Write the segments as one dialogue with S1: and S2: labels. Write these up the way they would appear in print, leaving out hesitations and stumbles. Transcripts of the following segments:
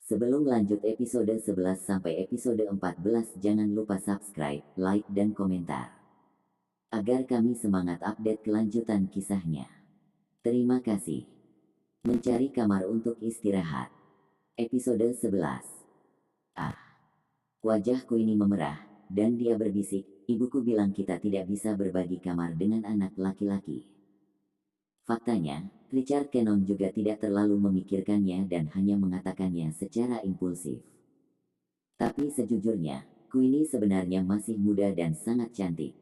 S1: Sebelum lanjut episode 11 sampai episode 14, jangan lupa subscribe, like, dan komentar agar kami semangat update kelanjutan kisahnya. Terima kasih. Mencari kamar untuk istirahat. Episode 11. Wajahku ini memerah, dan dia berbisik, ibuku bilang kita tidak bisa berbagi kamar dengan anak laki-laki. Faktanya, Richard Cannon juga tidak terlalu memikirkannya dan hanya mengatakannya secara impulsif. Tapi sejujurnya, Queenie sebenarnya masih muda dan sangat cantik.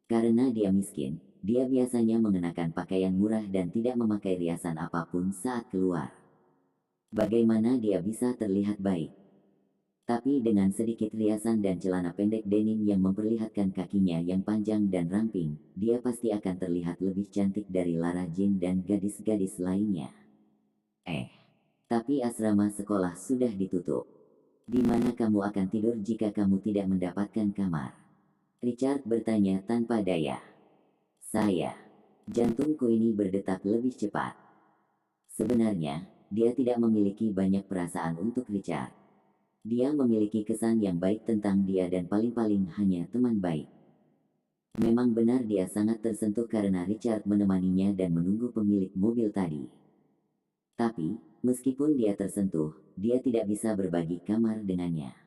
S1: Karena dia miskin, dia biasanya mengenakan pakaian murah dan tidak memakai riasan apapun saat keluar. Bagaimana dia bisa terlihat baik? Tapi dengan sedikit riasan dan celana pendek denim yang memperlihatkan kakinya yang panjang dan ramping, dia pasti akan terlihat lebih cantik dari Lara Jean dan gadis-gadis lainnya. Tapi asrama sekolah sudah ditutup. Di mana kamu akan tidur jika kamu tidak mendapatkan kamar? Richard bertanya tanpa daya. Jantungku ini berdetak lebih cepat. Sebenarnya, dia tidak memiliki banyak perasaan untuk Richard. Dia memiliki kesan yang baik tentang dia dan paling-paling hanya teman baik. Memang benar dia sangat tersentuh karena Richard menemaninya dan menunggu pemilik mobil tadi. Tapi, meskipun dia tersentuh, dia tidak bisa berbagi kamar dengannya.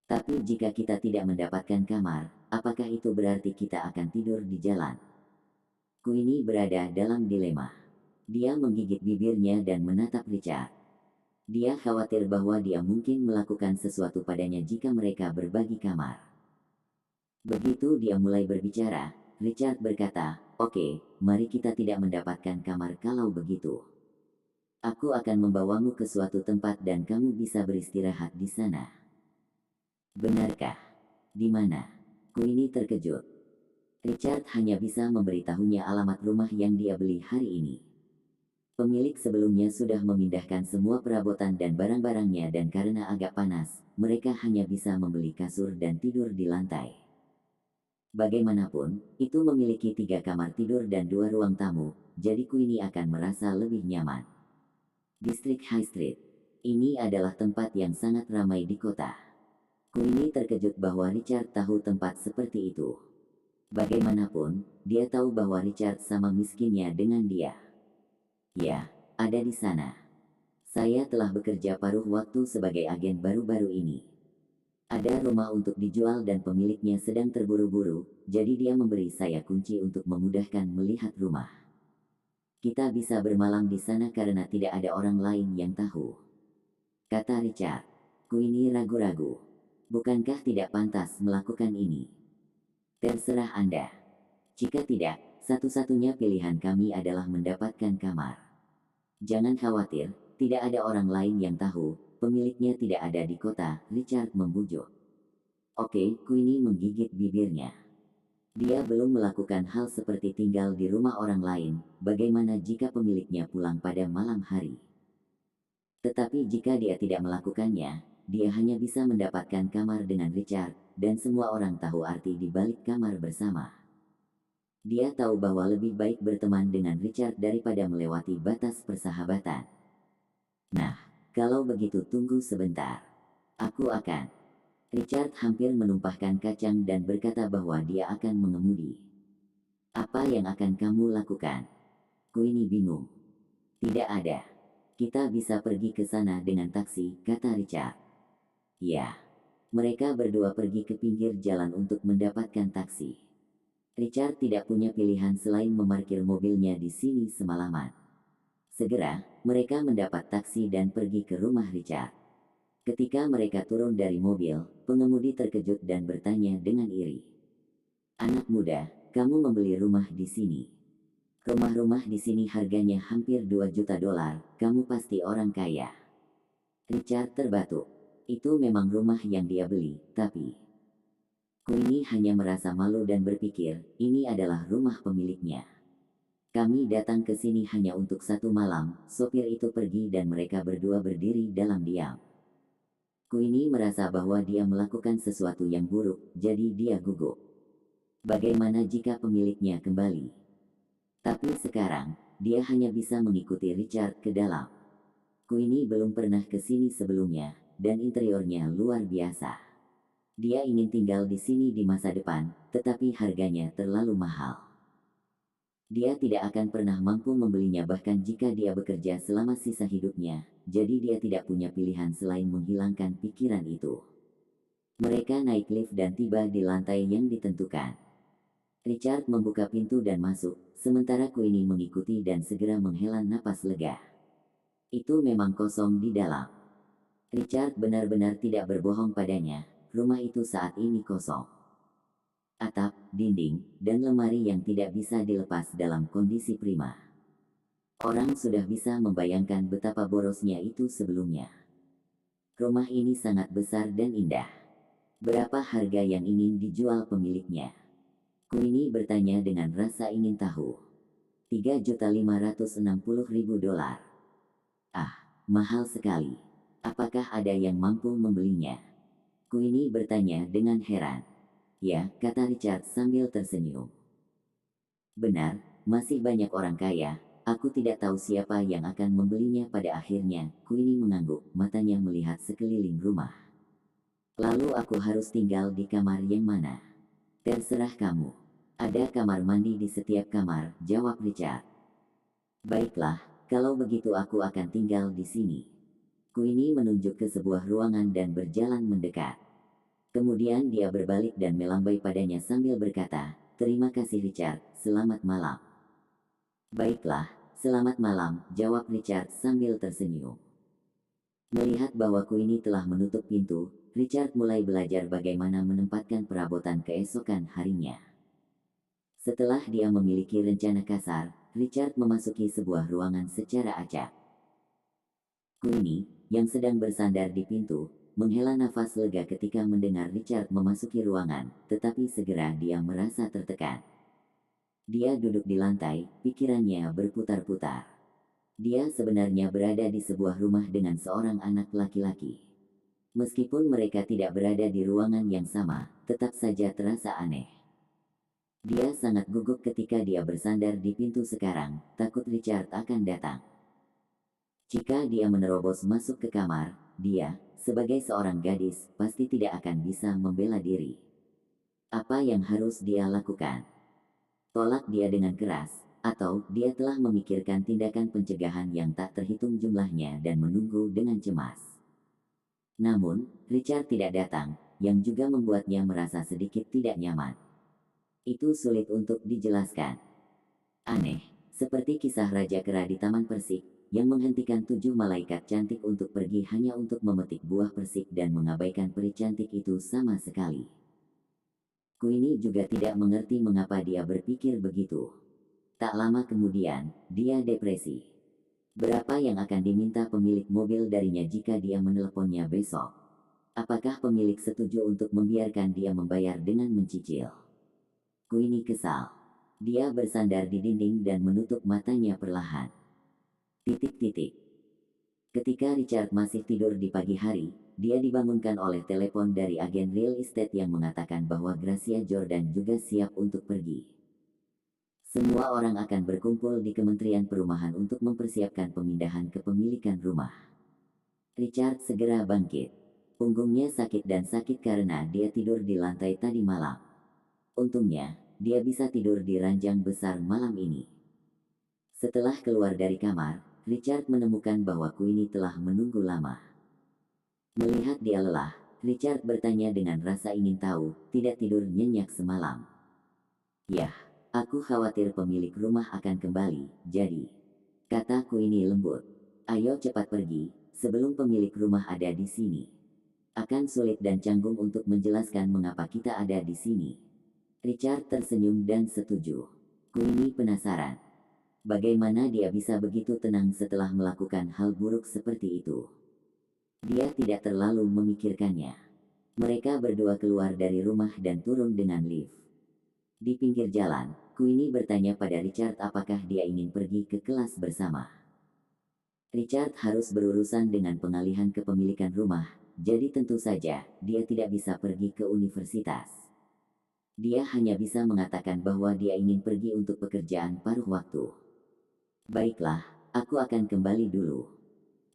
S1: Tapi jika kita tidak mendapatkan kamar, apakah itu berarti kita akan tidur di jalan? Queenie berada dalam dilema. Dia menggigit bibirnya dan menatap Richard. Dia khawatir bahwa dia mungkin melakukan sesuatu padanya jika mereka berbagi kamar. Begitu dia mulai berbicara, Richard berkata, "Oke, mari kita tidak mendapatkan kamar kalau begitu. Aku akan membawamu ke suatu tempat dan kamu bisa beristirahat di sana." Benarkah? Di mana? Queenie terkejut. Richard hanya bisa memberitahunya alamat rumah yang dia beli hari ini. Pemilik sebelumnya sudah memindahkan semua perabotan dan barang-barangnya dan karena agak panas, mereka hanya bisa membeli kasur dan tidur di lantai. Bagaimanapun, itu memiliki 3 kamar tidur dan 2 ruang tamu, jadi Queenie akan merasa lebih nyaman. Distrik High Street. Ini adalah tempat yang sangat ramai di kota. Queenie terkejut bahwa Richard tahu tempat seperti itu. Bagaimanapun, dia tahu bahwa Richard sama miskinnya dengan dia. Ya, ada di sana. Saya telah bekerja paruh waktu sebagai agen baru-baru ini. Ada rumah untuk dijual dan pemiliknya sedang terburu-buru, jadi dia memberi saya kunci untuk memudahkan melihat rumah. Kita bisa bermalam di sana karena tidak ada orang lain yang tahu, kata Richard. Queenie ragu-ragu. Bukankah tidak pantas melakukan ini? Terserah Anda. Jika tidak, satu-satunya pilihan kami adalah mendapatkan kamar. Jangan khawatir, tidak ada orang lain yang tahu, pemiliknya tidak ada di kota, Richard membujuk. Oke, Queenie menggigit bibirnya. Dia belum melakukan hal seperti tinggal di rumah orang lain, bagaimana jika pemiliknya pulang pada malam hari? Tetapi jika dia tidak melakukannya, dia hanya bisa mendapatkan kamar dengan Richard, dan semua orang tahu arti di balik kamar bersama. Dia tahu bahwa lebih baik berteman dengan Richard daripada melewati batas persahabatan. Nah, kalau begitu tunggu sebentar. Aku akan. Richard hampir menumpahkan kacang dan berkata bahwa dia akan mengemudi. Apa yang akan kamu lakukan? Queenie bingung. Tidak ada. Kita bisa pergi ke sana dengan taksi, kata Richard. Ya. Mereka berdua pergi ke pinggir jalan untuk mendapatkan taksi. Richard tidak punya pilihan selain memarkir mobilnya di sini semalaman. Segera, mereka mendapat taksi dan pergi ke rumah Richard. Ketika mereka turun dari mobil, pengemudi terkejut dan bertanya dengan iri. Anak muda, kamu membeli rumah di sini. Rumah-rumah di sini harganya hampir 2 juta dolar, kamu pasti orang kaya. Richard terbatuk. Itu memang rumah yang dia beli, tapi Queenie hanya merasa malu dan berpikir, ini adalah rumah pemiliknya. Kami datang ke sini hanya untuk 1 malam, sopir itu pergi dan mereka berdua berdiri dalam diam. Queenie merasa bahwa dia melakukan sesuatu yang buruk, jadi dia gugup. Bagaimana jika pemiliknya kembali? Tapi sekarang, dia hanya bisa mengikuti Richard ke dalam. Queenie belum pernah ke sini sebelumnya, dan interiornya luar biasa. Dia ingin tinggal di sini di masa depan, tetapi harganya terlalu mahal. Dia tidak akan pernah mampu membelinya bahkan jika dia bekerja selama sisa hidupnya, jadi dia tidak punya pilihan selain menghilangkan pikiran itu. Mereka naik lift dan tiba di lantai yang ditentukan. Richard membuka pintu dan masuk, sementara Queenie mengikuti dan segera menghela napas lega. Itu memang kosong di dalam. Richard benar-benar tidak berbohong padanya, rumah itu saat ini kosong. Atap, dinding, dan lemari yang tidak bisa dilepas dalam kondisi prima. Orang sudah bisa membayangkan betapa borosnya itu sebelumnya. Rumah ini sangat besar dan indah. Berapa harga yang ingin dijual pemiliknya? Queenie bertanya dengan rasa ingin tahu. $3.560.000. Ah, mahal sekali. Apakah ada yang mampu membelinya? Queenie bertanya dengan heran. Ya, kata Richard sambil tersenyum. Benar, masih banyak orang kaya. Aku tidak tahu siapa yang akan membelinya pada akhirnya. Queenie mengangguk, matanya melihat sekeliling rumah. Lalu aku harus tinggal di kamar yang mana? Terserah kamu. Ada kamar mandi di setiap kamar, jawab Richard. Baiklah, kalau begitu aku akan tinggal di sini. Queenie menunjuk ke sebuah ruangan dan berjalan mendekat. Kemudian dia berbalik dan melambai padanya sambil berkata, "Terima kasih Richard, selamat malam." "Baiklah, selamat malam," jawab Richard sambil tersenyum. Melihat bahwa Queenie telah menutup pintu, Richard mulai belajar bagaimana menempatkan perabotan keesokan harinya. Setelah dia memiliki rencana kasar, Richard memasuki sebuah ruangan secara acak. Queenie, yang sedang bersandar di pintu, menghela nafas lega ketika mendengar Richard memasuki ruangan, tetapi segera dia merasa tertekan. Dia duduk di lantai, pikirannya berputar-putar. Dia sebenarnya berada di sebuah rumah dengan seorang anak laki-laki. Meskipun mereka tidak berada di ruangan yang sama, tetap saja terasa aneh. Dia sangat gugup ketika dia bersandar di pintu sekarang, takut Richard akan datang. Jika dia menerobos masuk ke kamar, dia, sebagai seorang gadis, pasti tidak akan bisa membela diri. Apa yang harus dia lakukan? Tolak dia dengan keras, atau dia telah memikirkan tindakan pencegahan yang tak terhitung jumlahnya dan menunggu dengan cemas. Namun, Richard tidak datang, yang juga membuatnya merasa sedikit tidak nyaman. Itu sulit untuk dijelaskan. Aneh, seperti kisah Raja Kera di Taman Persik, yang menghentikan 7 malaikat cantik untuk pergi hanya untuk memetik buah persik dan mengabaikan peri cantik itu sama sekali. Queenie juga tidak mengerti mengapa dia berpikir begitu. Tak lama kemudian, dia depresi. Berapa yang akan diminta pemilik mobil darinya jika dia meneleponnya besok? Apakah pemilik setuju untuk membiarkan dia membayar dengan mencicil? Queenie kesal. Dia bersandar di dinding dan menutup matanya perlahan. Ketika Richard masih tidur di pagi hari, dia dibangunkan oleh telepon dari agen real estate yang mengatakan bahwa Gracia Jordan juga siap untuk pergi. Semua orang akan berkumpul di Kementerian Perumahan untuk mempersiapkan pemindahan kepemilikan rumah. Richard segera bangkit. Punggungnya sakit dan sakit karena dia tidur di lantai tadi malam. Untungnya, dia bisa tidur di ranjang besar malam ini. Setelah keluar dari kamar, Richard menemukan bahwa Queenie telah menunggu lama. Melihat dia lelah, Richard bertanya dengan rasa ingin tahu, tidak tidur nyenyak semalam. "Yah, aku khawatir pemilik rumah akan kembali, jadi," kata Queenie lembut. "Ayo cepat pergi, sebelum pemilik rumah ada di sini. Akan sulit dan canggung untuk menjelaskan mengapa kita ada di sini." Richard tersenyum dan setuju. Queenie penasaran. Bagaimana dia bisa begitu tenang setelah melakukan hal buruk seperti itu? Dia tidak terlalu memikirkannya. Mereka berdua keluar dari rumah dan turun dengan lift. Di pinggir jalan, Queenie bertanya pada Richard apakah dia ingin pergi ke kelas bersama. Richard harus berurusan dengan pengalihan kepemilikan rumah, jadi tentu saja dia tidak bisa pergi ke universitas. Dia hanya bisa mengatakan bahwa dia ingin pergi untuk pekerjaan paruh waktu. "Baiklah, aku akan kembali dulu."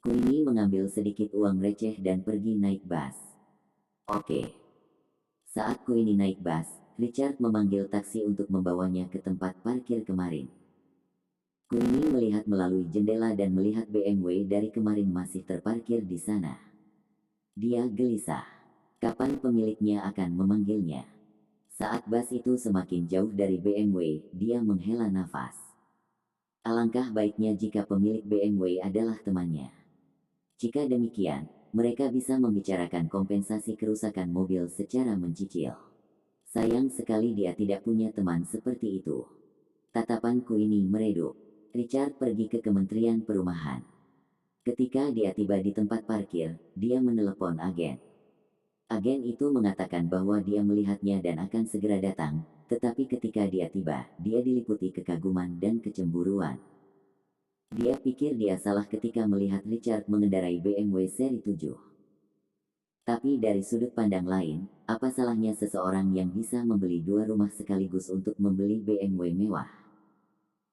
S1: Queenie mengambil sedikit uang receh dan pergi naik bus. Oke. Saat Queenie naik bus, Richard memanggil taksi untuk membawanya ke tempat parkir kemarin. Queenie melihat melalui jendela dan melihat BMW dari kemarin masih terparkir di sana. Dia gelisah. Kapan pemiliknya akan memanggilnya? Saat bus itu semakin jauh dari BMW, dia menghela nafas. Alangkah baiknya jika pemilik BMW adalah temannya. Jika demikian, mereka bisa membicarakan kompensasi kerusakan mobil secara mencicil. Sayang sekali dia tidak punya teman seperti itu. Tatapan Queenie meredup. Richard pergi ke Kementerian Perumahan. Ketika dia tiba di tempat parkir, dia menelepon agen. Agen itu mengatakan bahwa dia melihatnya dan akan segera datang, tetapi ketika dia tiba, dia diliputi kekaguman dan kecemburuan. Dia pikir dia salah ketika melihat Richard mengendarai BMW seri 7. Tapi dari sudut pandang lain, apa salahnya seseorang yang bisa membeli dua rumah sekaligus untuk membeli BMW mewah?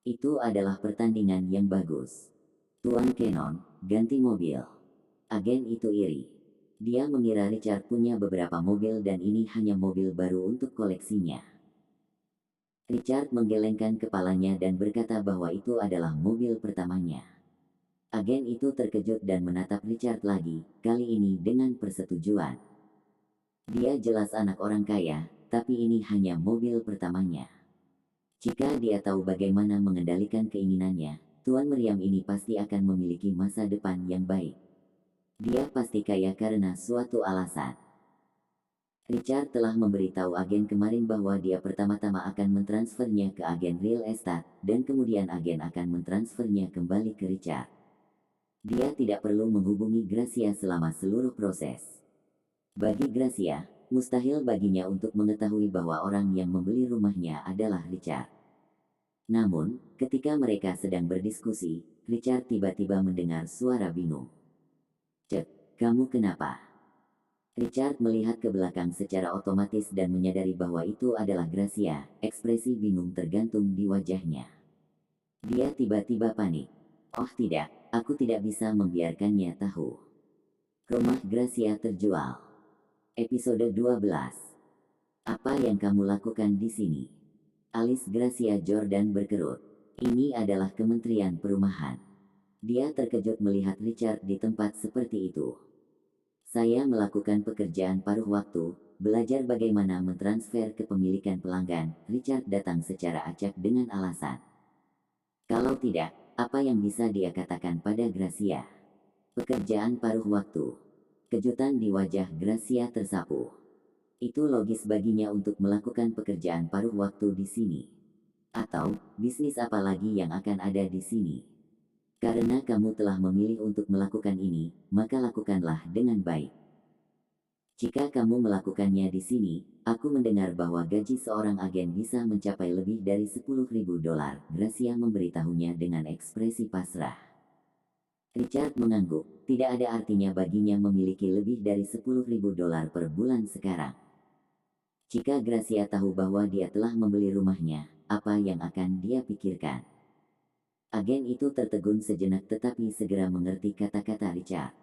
S1: Itu adalah pertandingan yang bagus. Tuan Cannon, ganti mobil. Agen itu iri. Dia mengira Richard punya beberapa mobil dan ini hanya mobil baru untuk koleksinya. Richard menggelengkan kepalanya dan berkata bahwa itu adalah mobil pertamanya. Agen itu terkejut dan menatap Richard lagi, kali ini dengan persetujuan. Dia jelas anak orang kaya, tapi ini hanya mobil pertamanya. Jika dia tahu bagaimana mengendalikan keinginannya, Tuan Meriam ini pasti akan memiliki masa depan yang baik. Dia pasti kaya karena suatu alasan. Richard telah memberitahu agen kemarin bahwa dia pertama-tama akan mentransfernya ke agen real estate, dan kemudian agen akan mentransfernya kembali ke Richard. Dia tidak perlu menghubungi Gracia selama seluruh proses. Bagi Gracia, mustahil baginya untuk mengetahui bahwa orang yang membeli rumahnya adalah Richard. Namun, ketika mereka sedang berdiskusi, Richard tiba-tiba mendengar suara bingung. "Cek, kamu kenapa?" Richard melihat ke belakang secara otomatis dan menyadari bahwa itu adalah Gracia. Ekspresi bingung tergantung di wajahnya. Dia tiba-tiba panik. "Oh tidak, aku tidak bisa membiarkannya tahu." Rumah Gracia terjual. Episode 12. Apa yang kamu lakukan di sini? Alis Gracia Jordan berkerut. Ini adalah Kementerian Perumahan. Dia terkejut melihat Richard di tempat seperti itu. "Saya melakukan pekerjaan paruh waktu, belajar bagaimana mentransfer kepemilikan pelanggan." Richard datang secara acak dengan alasan. Kalau tidak, apa yang bisa dia katakan pada Gracia? Pekerjaan paruh waktu. Kejutan di wajah Gracia tersapu. Itu logis baginya untuk melakukan pekerjaan paruh waktu di sini. Atau, bisnis apa lagi yang akan ada di sini? Karena kamu telah memilih untuk melakukan ini, maka lakukanlah dengan baik. Jika kamu melakukannya di sini, aku mendengar bahwa gaji seorang agen bisa mencapai lebih dari $10.000. Gracia memberitahunya dengan ekspresi pasrah. Richard mengangguk, tidak ada artinya baginya memiliki lebih dari $10.000 per bulan sekarang. Jika Gracia tahu bahwa dia telah membeli rumahnya, apa yang akan dia pikirkan? Agen itu tertegun sejenak tetapi segera mengerti kata-kata Richard.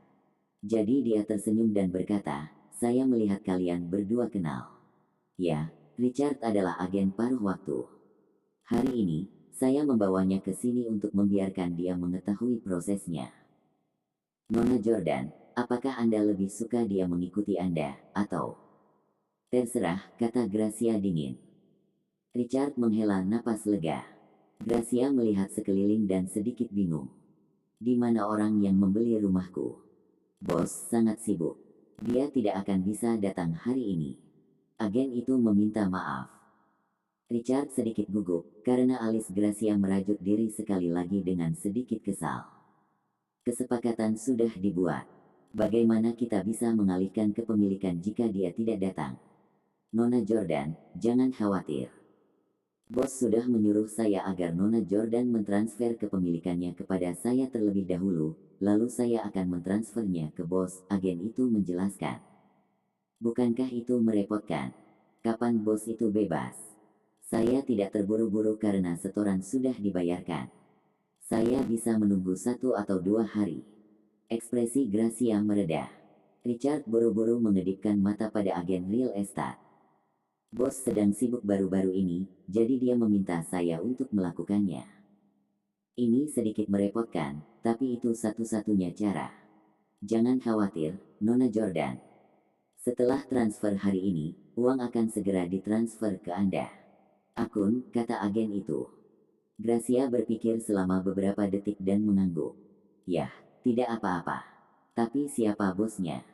S1: Jadi dia tersenyum dan berkata, "Saya melihat kalian berdua kenal." Ya, Richard adalah agen paruh waktu. Hari ini, saya membawanya ke sini untuk membiarkan dia mengetahui prosesnya. Nona Jordan, apakah Anda lebih suka dia mengikuti Anda, atau... Terserah, kata Gracia dingin. Richard menghela napas lega. Gracia melihat sekeliling dan sedikit bingung. "Di mana orang yang membeli rumahku?" "Bos sangat sibuk. Dia tidak akan bisa datang hari ini." Agen itu meminta maaf. Richard sedikit gugup, karena alis Gracia merajut diri sekali lagi dengan sedikit kesal. Kesepakatan sudah dibuat. Bagaimana kita bisa mengalihkan kepemilikan jika dia tidak datang? Nona Jordan, jangan khawatir. Bos sudah menyuruh saya agar Nona Jordan mentransfer kepemilikannya kepada saya terlebih dahulu, lalu saya akan mentransfernya ke bos, agen itu menjelaskan. Bukankah itu merepotkan? Kapan bos itu bebas? Saya tidak terburu-buru karena setoran sudah dibayarkan. Saya bisa menunggu 1 atau 2 hari. Ekspresi Gracia mereda. Richard buru-buru mengedipkan mata pada agen real estate. Bos sedang sibuk baru-baru ini, jadi dia meminta saya untuk melakukannya. Ini sedikit merepotkan, tapi itu satu-satunya cara. Jangan khawatir, Nona Jordan. Setelah transfer hari ini, uang akan segera ditransfer ke Anda. Akun, kata agen itu. Gracia berpikir selama beberapa detik dan mengangguk. Yah, tidak apa-apa. Tapi siapa bosnya?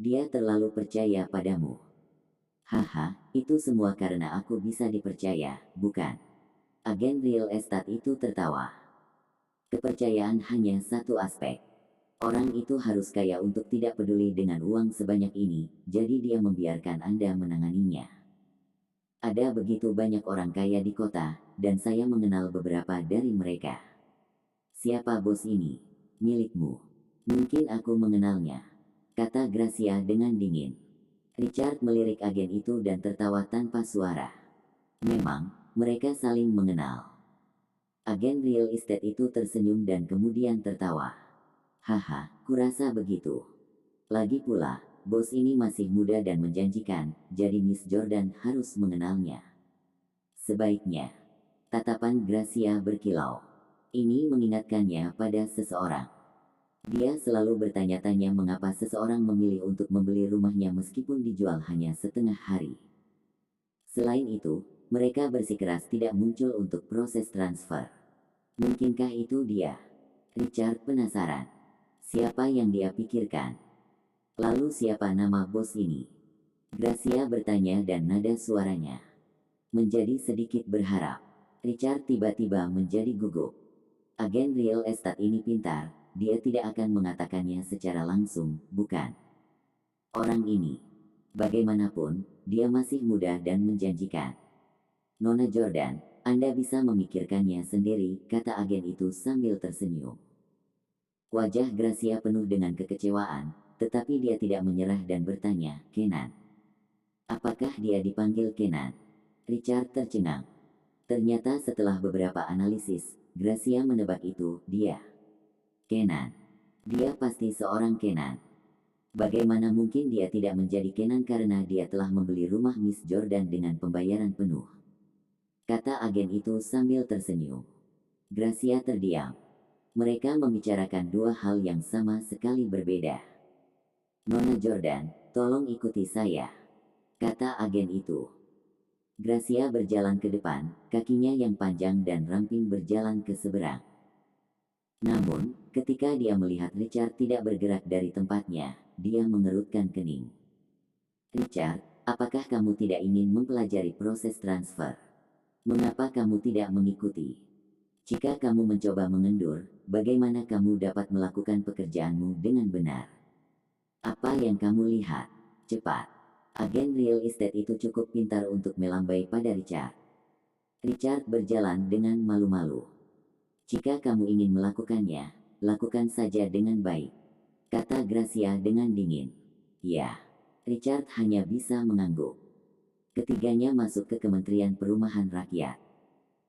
S1: Dia terlalu percaya padamu. Haha, itu semua karena aku bisa dipercaya, bukan? Agen real estate itu tertawa. Kepercayaan hanya satu aspek. Orang itu harus kaya untuk tidak peduli dengan uang sebanyak ini, jadi dia membiarkan Anda menanganinya. Ada begitu banyak orang kaya di kota, dan saya mengenal beberapa dari mereka. Siapa bos ini? Milikmu. Mungkin aku mengenalnya, kata Gracia dengan dingin. Richard melirik agen itu dan tertawa tanpa suara. Memang, mereka saling mengenal. Agen real estate itu tersenyum dan kemudian tertawa. Haha, kurasa begitu. Lagi pula, bos ini masih muda dan menjanjikan, jadi Miss Jordan harus mengenalnya. Sebaiknya. Tatapan Gracia berkilau. Ini mengingatkannya pada seseorang. Dia selalu bertanya-tanya mengapa seseorang memilih untuk membeli rumahnya meskipun dijual hanya setengah hari. Selain itu, mereka bersikeras tidak muncul untuk proses transfer. Mungkinkah itu dia? Richard penasaran. Siapa yang dia pikirkan? Lalu siapa nama bos ini? Gracia bertanya dan nada suaranya menjadi sedikit berharap. Richard tiba-tiba menjadi gugup. Agen real estate ini pintar, dia tidak akan mengatakannya secara langsung, bukan? Orang ini, bagaimanapun, dia masih muda dan menjanjikan. Nona Jordan, Anda bisa memikirkannya sendiri, kata agen itu sambil tersenyum. Wajah Gracia penuh dengan kekecewaan, tetapi dia tidak menyerah dan bertanya, Kenan. Apakah dia dipanggil Kenan? Richard tercengang. Ternyata setelah beberapa analisis, Gracia menebak itu, dia. Kenan. Dia pasti seorang Kenan. Bagaimana mungkin dia tidak menjadi Kenan karena dia telah membeli rumah Miss Jordan dengan pembayaran penuh? Kata agen itu sambil tersenyum. Gracia terdiam. Mereka membicarakan dua hal yang sama sekali berbeda. Nona Jordan, tolong ikuti saya, kata agen itu. Gracia berjalan ke depan, kakinya yang panjang dan ramping berjalan ke seberang. Namun, ketika dia melihat Richard tidak bergerak dari tempatnya, dia mengerutkan kening. Richard, apakah kamu tidak ingin mempelajari proses transfer? Mengapa kamu tidak mengikuti? Jika kamu mencoba mengendur, bagaimana kamu dapat melakukan pekerjaanmu dengan benar? Apa yang kamu lihat? Cepat. Agen real estate itu cukup pintar untuk melambai pada Richard. Richard berjalan dengan malu-malu. Jika kamu ingin melakukannya, lakukan saja dengan baik, kata Gracia dengan dingin. Ya, Richard hanya bisa mengangguk. Ketiganya masuk ke Kementerian Perumahan Rakyat.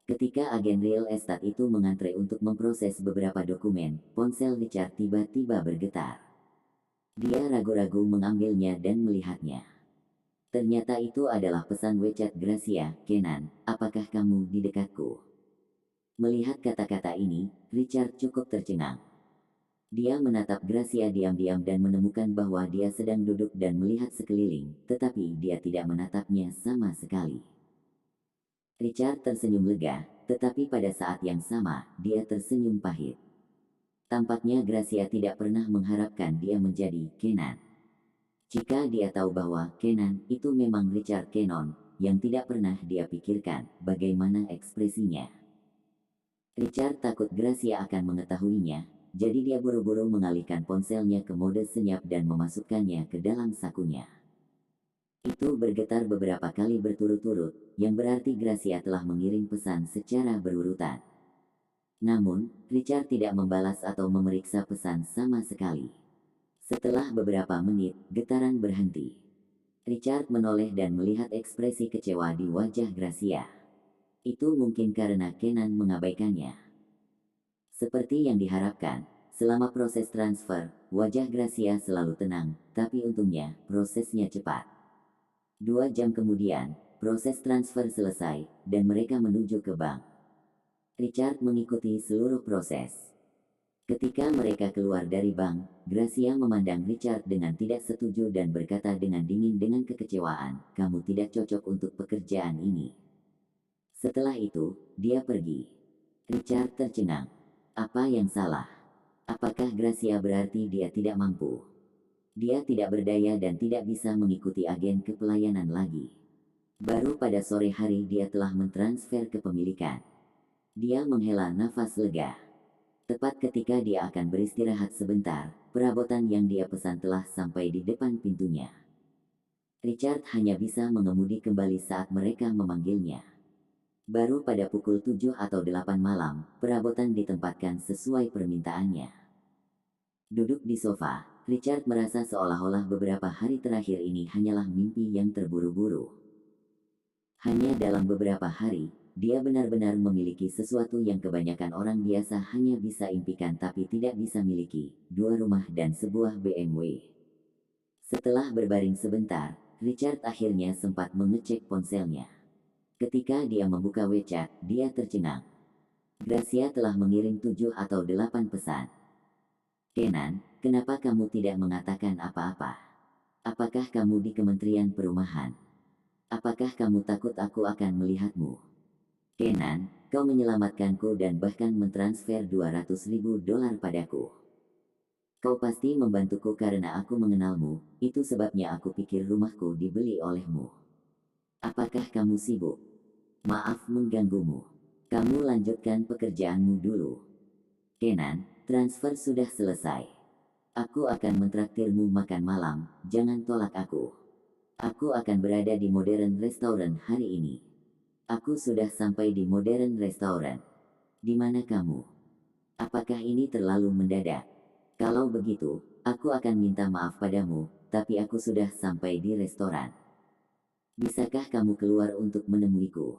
S1: Ketika agen real estate itu mengantre untuk memproses beberapa dokumen, ponsel Richard tiba-tiba bergetar. Dia ragu-ragu mengambilnya dan melihatnya. Ternyata itu adalah pesan WeChat Gracia, Kenan, apakah kamu di dekatku? Melihat kata-kata ini, Richard cukup tercengang. Dia menatap Gracia diam-diam dan menemukan bahwa dia sedang duduk dan melihat sekeliling, tetapi dia tidak menatapnya sama sekali. Richard tersenyum lega, tetapi pada saat yang sama, dia tersenyum pahit. Tampaknya Gracia tidak pernah mengharapkan dia menjadi Kenan. Jika dia tahu bahwa Kenan itu memang Richard Kennon, yang tidak pernah dia pikirkan, bagaimana ekspresinya. Richard takut Gracia akan mengetahuinya, jadi dia buru-buru mengalihkan ponselnya ke mode senyap dan memasukkannya ke dalam sakunya. Itu bergetar beberapa kali berturut-turut, yang berarti Gracia telah mengirim pesan secara berurutan. Namun, Richard tidak membalas atau memeriksa pesan sama sekali. Setelah beberapa menit, getaran berhenti. Richard menoleh dan melihat ekspresi kecewa di wajah Gracia. Itu mungkin karena Kenan mengabaikannya. Seperti yang diharapkan, selama proses transfer, wajah Gracia selalu tenang, tapi untungnya prosesnya cepat. 2 jam kemudian, proses transfer selesai, dan mereka menuju ke bank. Richard mengikuti seluruh proses. Ketika mereka keluar dari bank, Gracia memandang Richard dengan tidak setuju dan berkata dengan dingin dengan kekecewaan, "Kamu tidak cocok untuk pekerjaan ini." Setelah itu, dia pergi. Richard tercengang. Apa yang salah? Apakah Gracia berarti dia tidak mampu? Dia tidak berdaya dan tidak bisa mengikuti agen kepelayanan lagi. Baru pada sore hari dia telah mentransfer kepemilikan. Dia menghela nafas lega. Tepat ketika dia akan beristirahat sebentar, perabotan yang dia pesan telah sampai di depan pintunya. Richard hanya bisa mengemudi kembali saat mereka memanggilnya. Baru pada pukul 7 atau 8 malam, perabotan ditempatkan sesuai permintaannya. Duduk di sofa, Richard merasa seolah-olah beberapa hari terakhir ini hanyalah mimpi yang terburu-buru. Hanya dalam beberapa hari, dia benar-benar memiliki sesuatu yang kebanyakan orang biasa hanya bisa impikan tapi tidak bisa miliki, 2 rumah dan sebuah BMW. Setelah berbaring sebentar, Richard akhirnya sempat mengecek ponselnya. Ketika dia membuka WeChat, dia tercengang. Gracia telah mengirim 7 atau 8 pesan. "Kenan, kenapa kamu tidak mengatakan apa-apa? Apakah kamu di Kementerian Perumahan? Apakah kamu takut aku akan melihatmu? Kenan, kau menyelamatkanku dan bahkan mentransfer $200.000 padaku. Kau pasti membantuku karena aku mengenalmu, itu sebabnya aku pikir rumahku dibeli olehmu. Apakah kamu sibuk? Maaf mengganggumu. Kamu lanjutkan pekerjaanmu dulu. Kenan, transfer sudah selesai. Aku akan mentraktirmu makan malam, jangan tolak aku. Aku akan berada di Modern Restaurant hari ini. Aku sudah sampai di Modern Restaurant. Di mana kamu? Apakah ini terlalu mendadak? Kalau begitu, aku akan minta maaf padamu, tapi aku sudah sampai di restoran. Bisakah kamu keluar untuk menemuiku?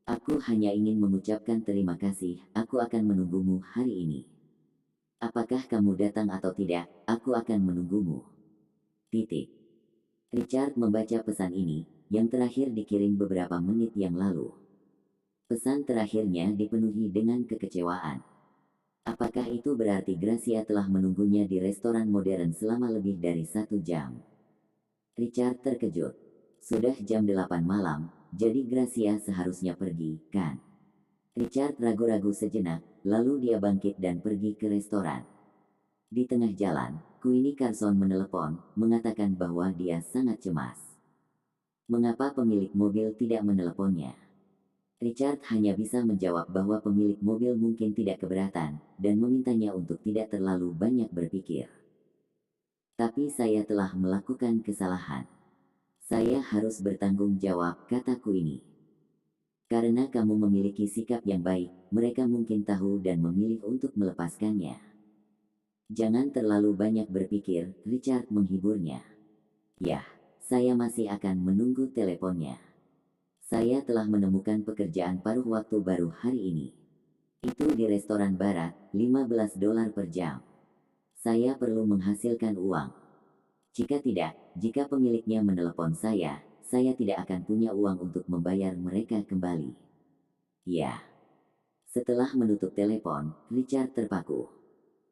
S1: Aku hanya ingin mengucapkan terima kasih, aku akan menunggumu hari ini. Apakah kamu datang atau tidak, aku akan menunggumu. Titik." Richard membaca pesan ini, yang terakhir dikirim beberapa menit yang lalu. Pesan terakhirnya dipenuhi dengan kekecewaan. Apakah itu berarti Gracia telah menunggunya di restoran modern selama lebih dari 1 jam? Richard terkejut. Sudah jam 8 malam, jadi Gracia seharusnya pergi, kan? Richard ragu-ragu sejenak, lalu dia bangkit dan pergi ke restoran. Di tengah jalan, Queenie Carson menelepon, mengatakan bahwa dia sangat cemas. Mengapa pemilik mobil tidak meneleponnya? Richard hanya bisa menjawab bahwa pemilik mobil mungkin tidak keberatan, dan memintanya untuk tidak terlalu banyak berpikir. "Tapi saya telah melakukan kesalahan. Saya harus bertanggung jawab," kata Queenie. "Karena kamu memiliki sikap yang baik, mereka mungkin tahu dan memilih untuk melepaskannya." "Jangan terlalu banyak berpikir," Richard menghiburnya. "Yah, saya masih akan menunggu teleponnya. Saya telah menemukan pekerjaan paruh waktu baru hari ini. Itu di restoran barat, $15 per jam. Saya perlu menghasilkan uang. Jika pemiliknya menelepon saya tidak akan punya uang untuk membayar mereka kembali." "Ya." Setelah menutup telepon, Richard terpaku.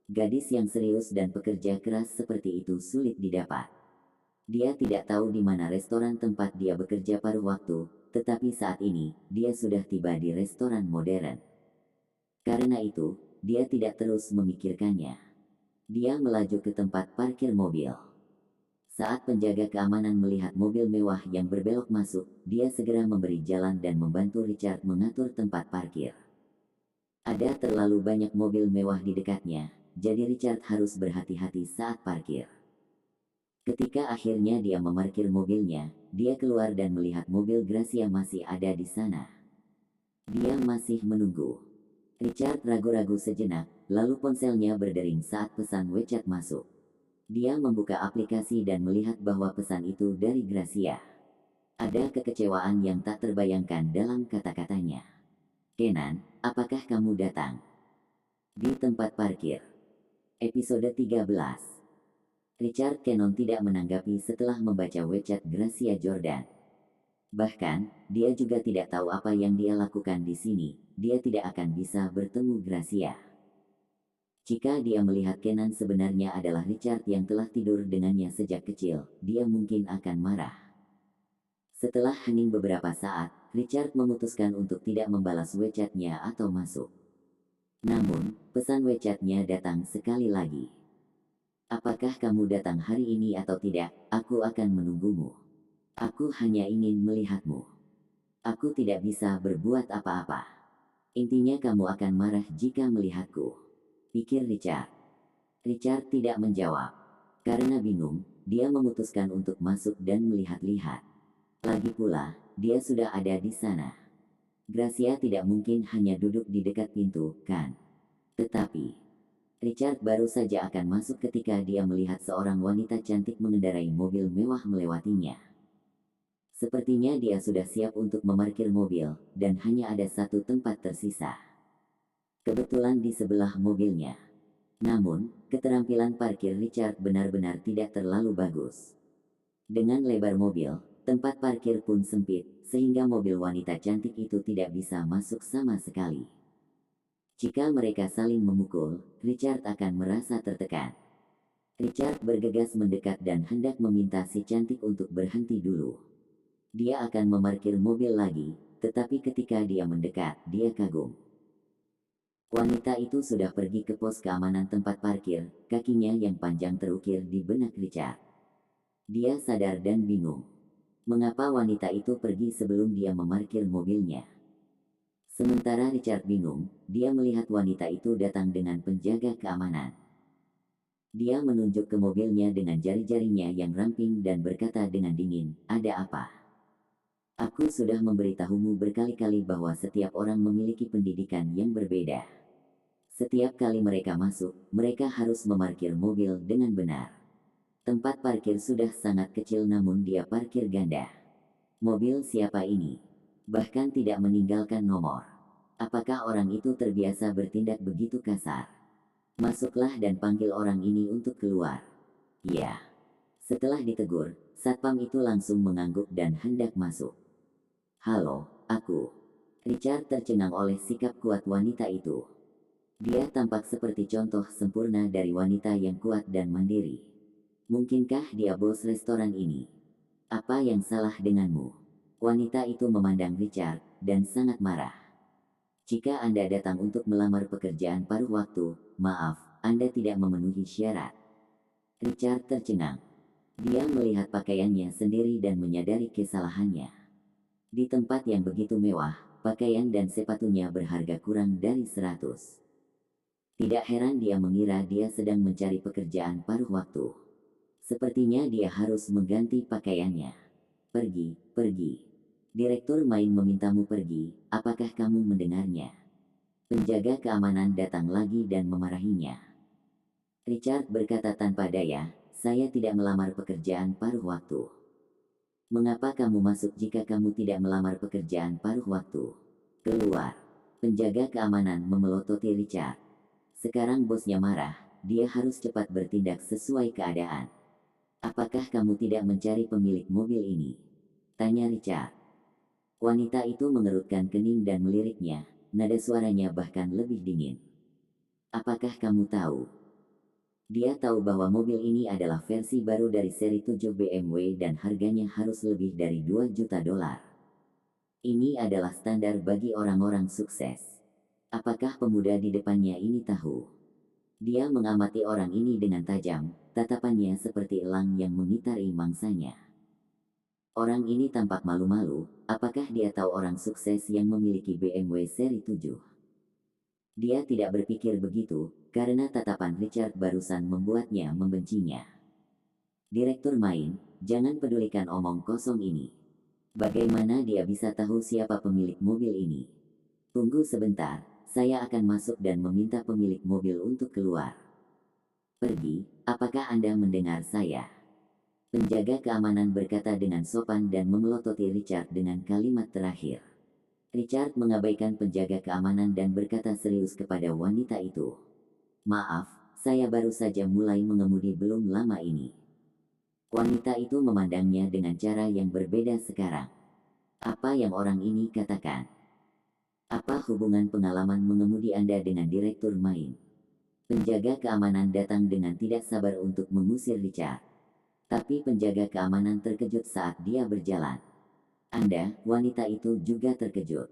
S1: Gadis yang serius dan pekerja keras seperti itu sulit didapat. Dia tidak tahu di mana restoran tempat dia bekerja paruh waktu, tetapi saat ini, dia sudah tiba di restoran modern. Karena itu, dia tidak terus memikirkannya. Dia melaju ke tempat parkir mobil. Saat penjaga keamanan melihat mobil mewah yang berbelok masuk, dia segera memberi jalan dan membantu Richard mengatur tempat parkir. Ada terlalu banyak mobil mewah di dekatnya, jadi Richard harus berhati-hati saat parkir. Ketika akhirnya dia memarkir mobilnya, dia keluar dan melihat mobil Gracia masih ada di sana. Dia masih menunggu. Richard ragu-ragu sejenak, lalu ponselnya berdering saat pesan WeChat masuk. Dia membuka aplikasi dan melihat bahwa pesan itu dari Gracia. Ada kekecewaan yang tak terbayangkan dalam kata-katanya. "Kenan, apakah kamu datang?" Di tempat parkir. Episode 13. Richard Cannon tidak menanggapi setelah membaca WeChat Gracia Jordan. Bahkan, dia juga tidak tahu apa yang dia lakukan di sini. Dia tidak akan bisa bertemu Gracia. Jika dia melihat Kenan sebenarnya adalah Richard yang telah tidur dengannya sejak kecil, dia mungkin akan marah. Setelah hening beberapa saat, Richard memutuskan untuk tidak membalas WeChat-nya atau masuk. Namun, pesan WeChat-nya datang sekali lagi. Apakah kamu datang hari ini atau tidak? Aku akan menunggumu. Aku hanya ingin melihatmu. Aku tidak bisa berbuat apa-apa. Intinya kamu akan marah jika melihatku, pikir Richard. Richard tidak menjawab. Karena bingung, dia memutuskan untuk masuk dan melihat-lihat. Lagi pula, dia sudah ada di sana. Gracia tidak mungkin hanya duduk di dekat pintu, kan? Tetapi Richard baru saja akan masuk ketika dia melihat seorang wanita cantik mengendarai mobil mewah melewatinya. Sepertinya dia sudah siap untuk memarkir mobil, dan hanya ada satu tempat tersisa. Kebetulan di sebelah mobilnya. Namun, keterampilan parkir Richard benar-benar tidak terlalu bagus. Dengan lebar mobil, tempat parkir pun sempit, sehingga mobil wanita cantik itu tidak bisa masuk sama sekali. Jika mereka saling memukul, Richard akan merasa tertekan. Richard bergegas mendekat dan hendak meminta si cantik untuk berhenti dulu. Dia akan memarkir mobil lagi, tetapi ketika dia mendekat, dia kagum. Wanita itu sudah pergi ke pos keamanan tempat parkir, kakinya yang panjang terukir di benak Richard. Dia sadar dan bingung. Mengapa wanita itu pergi sebelum dia memarkir mobilnya? Sementara Richard bingung, dia melihat wanita itu datang dengan penjaga keamanan. Dia menunjuk ke mobilnya dengan jari-jarinya yang ramping dan berkata dengan dingin, "Ada apa?" "Aku sudah memberitahumu berkali-kali bahwa setiap orang memiliki pendidikan yang berbeda. Setiap kali mereka masuk, mereka harus memarkir mobil dengan benar. Tempat parkir sudah sangat kecil namun dia parkir ganda. Mobil siapa ini? Bahkan tidak meninggalkan nomor. Apakah orang itu terbiasa bertindak begitu kasar? Masuklah dan panggil orang ini untuk keluar." "Ya." Setelah ditegur, satpam itu langsung mengangguk dan hendak masuk. "Halo, aku." Richard tercengang oleh sikap kuat wanita itu. Dia tampak seperti contoh sempurna dari wanita yang kuat dan mandiri. "Mungkinkah dia bos restoran ini? Apa yang salah denganmu?" Wanita itu memandang Richard, dan sangat marah. "Jika Anda datang untuk melamar pekerjaan paruh waktu, maaf, Anda tidak memenuhi syarat." Richard tercengang. Dia melihat pakaiannya sendiri dan menyadari kesalahannya. Di tempat yang begitu mewah, pakaian dan sepatunya berharga kurang dari 100. Tidak heran dia mengira dia sedang mencari pekerjaan paruh waktu. Sepertinya dia harus mengganti pakaiannya. "Pergi, pergi. Direktur main memintamu pergi, apakah kamu mendengarnya?" Penjaga keamanan datang lagi dan memarahinya. Richard berkata tanpa daya, "Saya tidak melamar pekerjaan paruh waktu." "Mengapa kamu masuk jika kamu tidak melamar pekerjaan paruh waktu? Keluar." Penjaga keamanan memelototi Richard. Sekarang bosnya marah, dia harus cepat bertindak sesuai keadaan. "Apakah kamu tidak mencari pemilik mobil ini?" tanya Richard. Wanita itu mengerutkan kening dan meliriknya, nada suaranya bahkan lebih dingin. "Apakah kamu tahu?" Dia tahu bahwa mobil ini adalah versi baru dari seri 7 BMW dan harganya harus lebih dari 2 juta dolar. Ini adalah standar bagi orang-orang sukses. Apakah pemuda di depannya ini tahu? Dia mengamati orang ini dengan tajam, tatapannya seperti elang yang mengitari mangsanya. Orang ini tampak malu-malu, apakah dia tahu orang sukses yang memiliki BMW seri 7? Dia tidak berpikir begitu, karena tatapan Richard barusan membuatnya membencinya. "Direktur main, jangan pedulikan omong kosong ini. Bagaimana dia bisa tahu siapa pemilik mobil ini? Tunggu sebentar, saya akan masuk dan meminta pemilik mobil untuk keluar." "Pergi, apakah Anda mendengar saya?" Penjaga keamanan berkata dengan sopan dan memelototi Richard dengan kalimat terakhir. Richard mengabaikan penjaga keamanan dan berkata serius kepada wanita itu, "Maaf, saya baru saja mulai mengemudi belum lama ini. Wanita itu memandangnya dengan cara yang berbeda sekarang. Apa yang orang ini katakan? Apa hubungan pengalaman mengemudi Anda dengan direktur Main? Penjaga keamanan datang dengan tidak sabar untuk mengusir Richard. Tapi penjaga keamanan terkejut saat dia berjalan. Anda, wanita itu juga terkejut.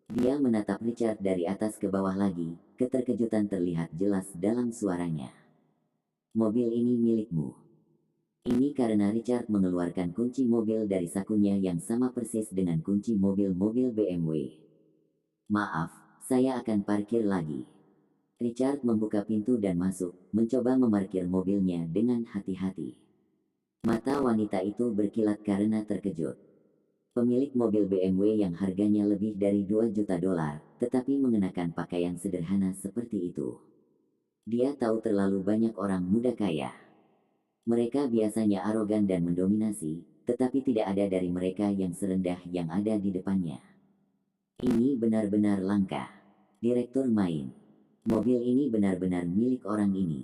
S1: Dia menatap Richard dari atas ke bawah lagi, keterkejutan terlihat jelas dalam suaranya. Mobil ini milikmu. Ini karena Richard mengeluarkan kunci mobil dari sakunya yang sama persis dengan kunci mobil-mobil BMW. Maaf, saya akan parkir lagi. Richard membuka pintu dan masuk, mencoba memarkir mobilnya dengan hati-hati. Mata wanita itu berkilat karena terkejut. Pemilik mobil BMW yang harganya lebih dari 2 juta dolar, tetapi mengenakan pakaian sederhana seperti itu. Dia tahu terlalu banyak orang muda kaya. Mereka biasanya arogan dan mendominasi, tetapi tidak ada dari mereka yang serendah yang ada di depannya. Ini benar-benar langka. Direktur Main. Mobil ini benar-benar milik orang ini.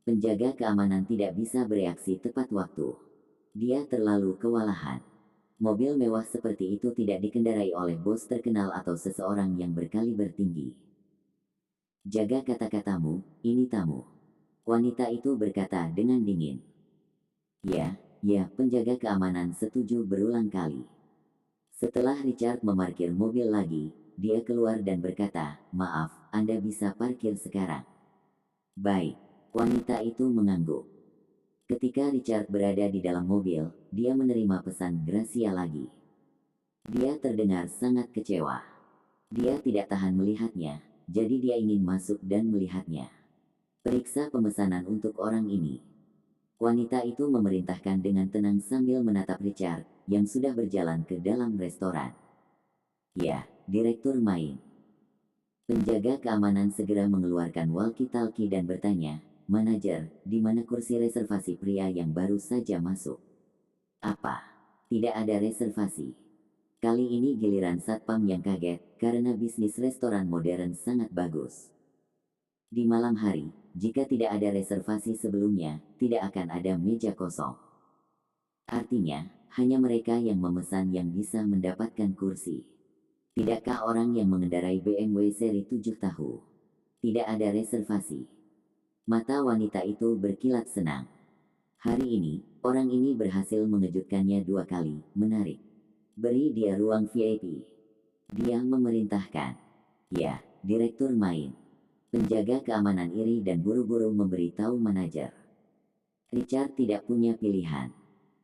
S1: Penjaga keamanan tidak bisa bereaksi tepat waktu. Dia terlalu kewalahan. Mobil mewah seperti itu tidak dikendarai oleh bos terkenal atau seseorang yang berkaliber tinggi. Jaga kata-katamu, ini tamu. Wanita itu berkata dengan dingin. Ya, penjaga keamanan setuju berulang kali. Setelah Richard memarkir mobil lagi, dia keluar dan berkata, maaf, Anda bisa parkir sekarang. Baik, wanita itu mengangguk. Ketika Richard berada di dalam mobil, dia menerima pesan Gracia lagi. Dia terdengar sangat kecewa. Dia tidak tahan melihatnya, jadi dia ingin masuk dan melihatnya. Periksa pemesanan untuk orang ini. Wanita itu memerintahkan dengan tenang sambil menatap Richard, yang sudah berjalan ke dalam restoran. Ya, direktur Main. Penjaga keamanan segera mengeluarkan walkie-talkie dan bertanya, manajer, di mana kursi reservasi pria yang baru saja masuk? Apa? Tidak ada reservasi. Kali ini giliran satpam yang kaget, karena bisnis restoran modern sangat bagus. Di malam hari, jika tidak ada reservasi sebelumnya, tidak akan ada meja kosong. Artinya, hanya mereka yang memesan yang bisa mendapatkan kursi. Tidakkah orang yang mengendarai BMW seri 7 tahu? Tidak ada reservasi. Mata wanita itu berkilat senang. Hari ini, orang ini berhasil mengejutkannya 2 kali, menarik. Beri dia ruang VIP. Dia memerintahkan. Ya, direktur Main. Penjaga keamanan iri dan buru-buru memberitahu manajer. Richard tidak punya pilihan.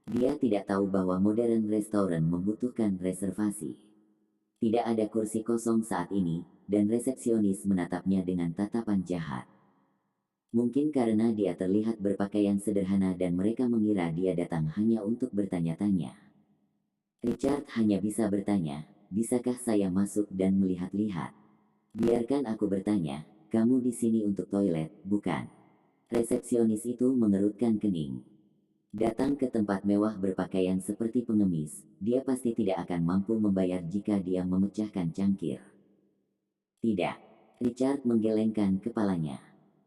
S1: Dia tidak tahu bahwa modern restoran membutuhkan reservasi. Tidak ada kursi kosong saat ini, dan resepsionis menatapnya dengan tatapan jahat. Mungkin karena dia terlihat berpakaian sederhana dan mereka mengira dia datang hanya untuk bertanya-tanya. Richard hanya bisa bertanya, bisakah saya masuk dan melihat-lihat? Biarkan aku bertanya, kamu di sini untuk toilet, bukan? Resepsionis itu mengerutkan kening. Datang ke tempat mewah berpakaian seperti pengemis, dia pasti tidak akan mampu membayar jika dia memecahkan cangkir. Tidak. Richard menggelengkan kepalanya.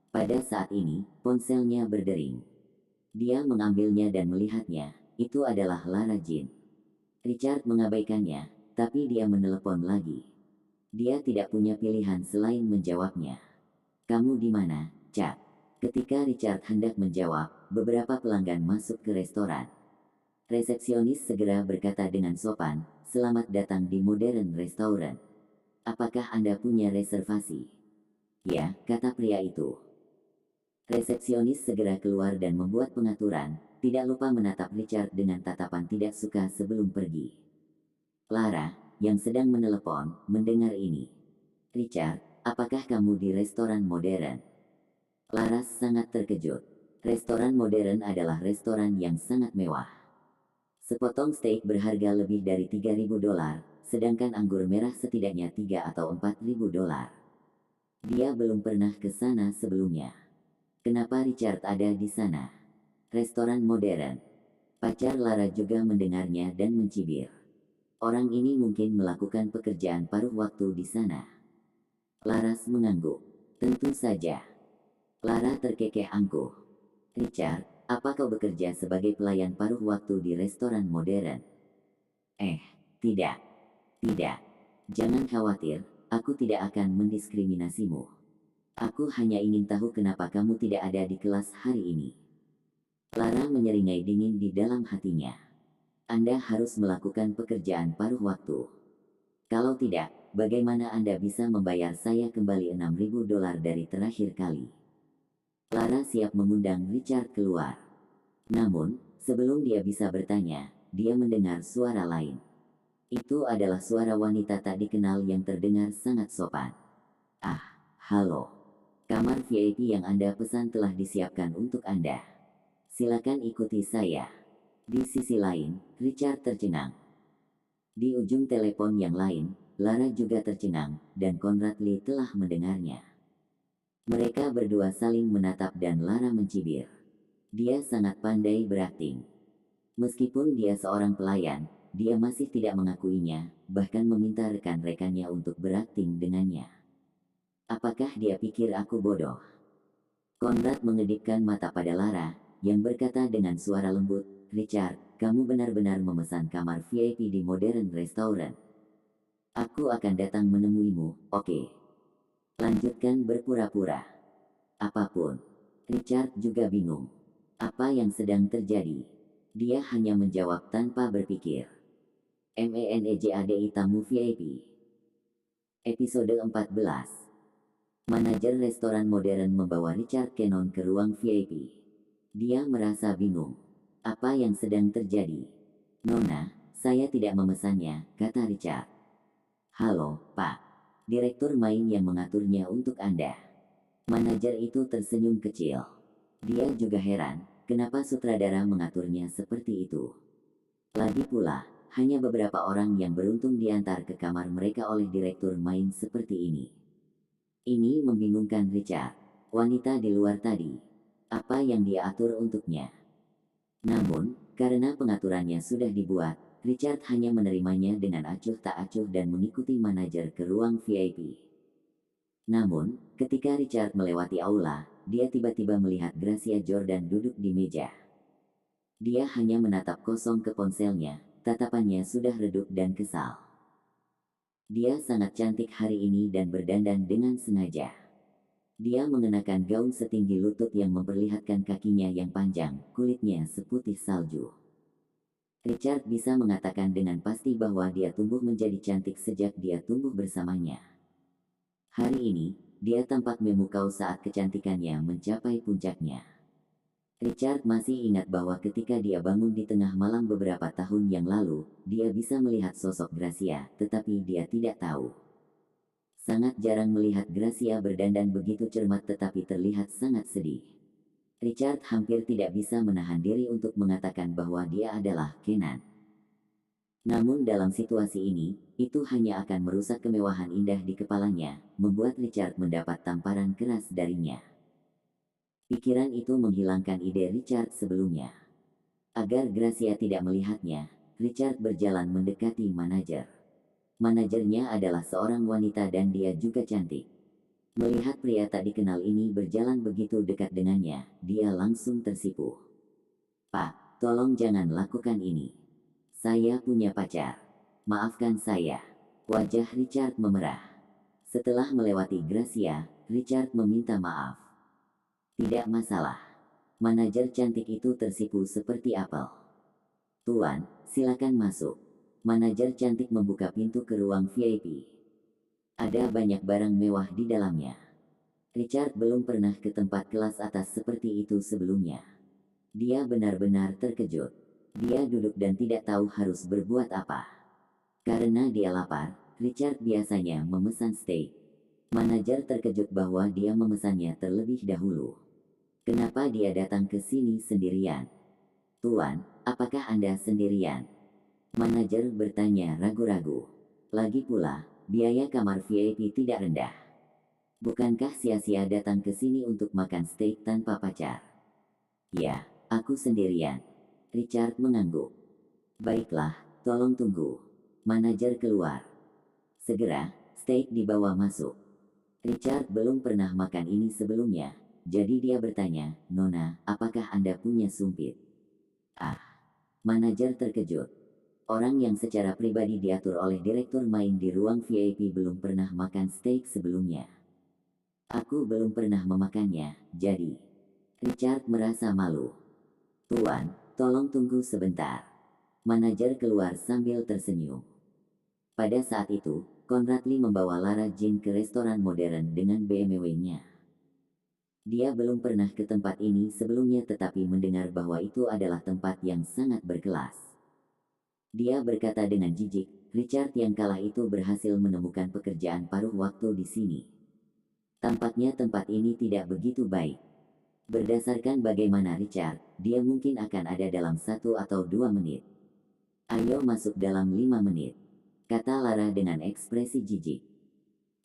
S1: Pada saat ini, ponselnya berdering. Dia mengambilnya dan melihatnya, itu adalah Lara Jean. Richard mengabaikannya, tapi dia menelepon lagi. Dia tidak punya pilihan selain menjawabnya. Kamu di mana, Chuck? Ketika Richard hendak menjawab, beberapa pelanggan masuk ke restoran. Resepsionis segera berkata dengan sopan, selamat datang di Modern Restaurant. Apakah Anda punya reservasi? Ya, kata pria itu. Resepsionis segera keluar dan membuat pengaturan, tidak lupa menatap Richard dengan tatapan tidak suka sebelum pergi. Lara, yang sedang menelepon, mendengar ini. Richard, apakah kamu di restoran modern? Laras sangat terkejut. Restoran modern adalah restoran yang sangat mewah. Sepotong steak berharga lebih dari 3.000 dolar, sedangkan anggur merah setidaknya 3 atau 4.000 dolar. Dia belum pernah ke sana sebelumnya. Kenapa Richard ada di sana? Restoran modern. Pacar Lara juga mendengarnya dan mencibir. Orang ini mungkin melakukan pekerjaan paruh waktu di sana. Laras mengangguk. Tentu saja. Lara terkekeh angkuh. Richard, apa kau bekerja sebagai pelayan paruh waktu di restoran modern? Tidak. Tidak. Jangan khawatir, aku tidak akan mendiskriminasimu. Aku hanya ingin tahu kenapa kamu tidak ada di kelas hari ini. Lara menyeringai dingin di dalam hatinya. Anda harus melakukan pekerjaan paruh waktu. Kalau tidak, bagaimana Anda bisa membayar saya kembali $6.000 dari terakhir kali? Lara siap mengundang Richard keluar. Namun, sebelum dia bisa bertanya, dia mendengar suara lain. Itu adalah suara wanita tak dikenal yang terdengar sangat sopan. Halo. Kamar VIP yang Anda pesan telah disiapkan untuk Anda. Silakan ikuti saya. Di sisi lain, Richard tercengang. Di ujung telepon yang lain, Lara juga tercengang, dan Conrad Lee telah mendengarnya. Mereka berdua saling menatap dan Lara mencibir. Dia sangat pandai berakting. Meskipun dia seorang pelayan, dia masih tidak mengakuinya, bahkan meminta rekan-rekannya untuk berakting dengannya. Apakah dia pikir aku bodoh? Conrad mengedipkan mata pada Lara, yang berkata dengan suara lembut, Richard, kamu benar-benar memesan kamar VIP di Modern Restaurant. Aku akan datang menemuimu, oke? Lanjutkan berpura-pura. Apapun. Richard juga bingung. Apa yang sedang terjadi? Dia hanya menjawab tanpa berpikir. MENEJADI tamu VIP. Episode 14. Manajer restoran modern membawa Richard Cannon ke ruang VIP. Dia merasa bingung. Apa yang sedang terjadi? Nona, saya tidak memesannya, kata Richard. Halo, Pak. Direktur main yang mengaturnya untuk Anda. Manajer itu tersenyum kecil. Dia juga heran, kenapa sutradara mengaturnya seperti itu. Lagi pula, hanya beberapa orang yang beruntung diantar ke kamar mereka oleh direktur main seperti ini. Ini membingungkan Richard. Wanita di luar tadi. Apa yang dia atur untuknya? Namun, karena pengaturannya sudah dibuat, Richard hanya menerimanya dengan acuh tak acuh dan mengikuti manajer ke ruang VIP. Namun, ketika Richard melewati aula, dia tiba-tiba melihat Gracia Jordan duduk di meja. Dia hanya menatap kosong ke ponselnya, tatapannya sudah redup dan kesal. Dia sangat cantik hari ini dan berdandan dengan sengaja. Dia mengenakan gaun setinggi lutut yang memperlihatkan kakinya yang panjang, kulitnya seputih salju. Richard bisa mengatakan dengan pasti bahwa dia tumbuh menjadi cantik sejak dia tumbuh bersamanya. Hari ini, dia tampak memukau saat kecantikannya mencapai puncaknya. Richard masih ingat bahwa ketika dia bangun di tengah malam beberapa tahun yang lalu, dia bisa melihat sosok Gracia, tetapi dia tidak tahu. Sangat jarang melihat Gracia berdandan begitu cermat tetapi terlihat sangat sedih. Richard hampir tidak bisa menahan diri untuk mengatakan bahwa dia adalah Kenan. Namun dalam situasi ini, itu hanya akan merusak kemewahan indah di kepalanya, membuat Richard mendapat tamparan keras darinya. Pikiran itu menghilangkan ide Richard sebelumnya. Agar Gracia tidak melihatnya, Richard berjalan mendekati manajer. Manajernya adalah seorang wanita dan dia juga cantik. Melihat pria tak dikenal ini berjalan begitu dekat dengannya, dia langsung tersipu. Pak, tolong jangan lakukan ini. Saya punya pacar. Maafkan saya. Wajah Richard memerah. Setelah melewati Gracia, Richard meminta maaf. Tidak masalah. Manajer cantik itu tersipu seperti apel. Tuan, silakan masuk. Manajer cantik membuka pintu ke ruang VIP. Ada banyak barang mewah di dalamnya. Richard belum pernah ke tempat kelas atas seperti itu sebelumnya. Dia benar-benar terkejut. Dia duduk dan tidak tahu harus berbuat apa. Karena dia lapar, Richard biasanya memesan steak. Manajer terkejut bahwa dia memesannya terlebih dahulu. Kenapa dia datang ke sini sendirian? Tuan, apakah Anda sendirian? Manajer bertanya ragu-ragu. Lagi pula, biaya kamar VIP tidak rendah. Bukankah sia-sia datang ke sini untuk makan steak tanpa pacar? Ya, aku sendirian. Richard mengangguk. Baiklah, tolong tunggu. Manajer keluar. Segera, steak dibawa masuk. Richard belum pernah makan ini sebelumnya. Jadi dia bertanya, "Nona, apakah Anda punya sumpit?" Ah, manajer terkejut. Orang yang secara pribadi diatur oleh direktur main di ruang VIP belum pernah makan steak sebelumnya. Aku belum pernah memakannya, jadi. Richard merasa malu. "Tuan, tolong tunggu sebentar." Manajer keluar sambil tersenyum. Pada saat itu, Conrad Lee membawa Lara Jean ke restoran modern dengan BMW-nya. Dia belum pernah ke tempat ini sebelumnya tetapi mendengar bahwa itu adalah tempat yang sangat berkelas. Dia berkata dengan jijik, Richard yang kalah itu berhasil menemukan pekerjaan paruh waktu di sini. Tampaknya tempat ini tidak begitu baik. Berdasarkan bagaimana Richard, dia mungkin akan ada dalam 1 atau 2 menit. "Ayo masuk dalam 5 menit," kata Lara dengan ekspresi jijik.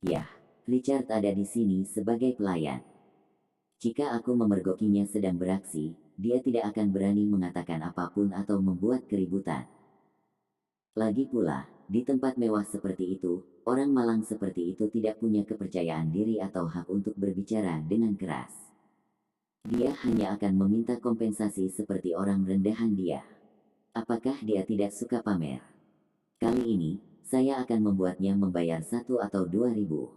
S1: "Yah, Richard ada di sini sebagai pelayan. Jika aku memergokinya sedang beraksi, dia tidak akan berani mengatakan apapun atau membuat keributan. Lagi pula, di tempat mewah seperti itu, orang malang seperti itu tidak punya kepercayaan diri atau hak untuk berbicara dengan keras. Dia hanya akan meminta kompensasi seperti orang rendahan dia. Apakah dia tidak suka pamer? Kali ini, saya akan membuatnya membayar 1 atau 2 ribu.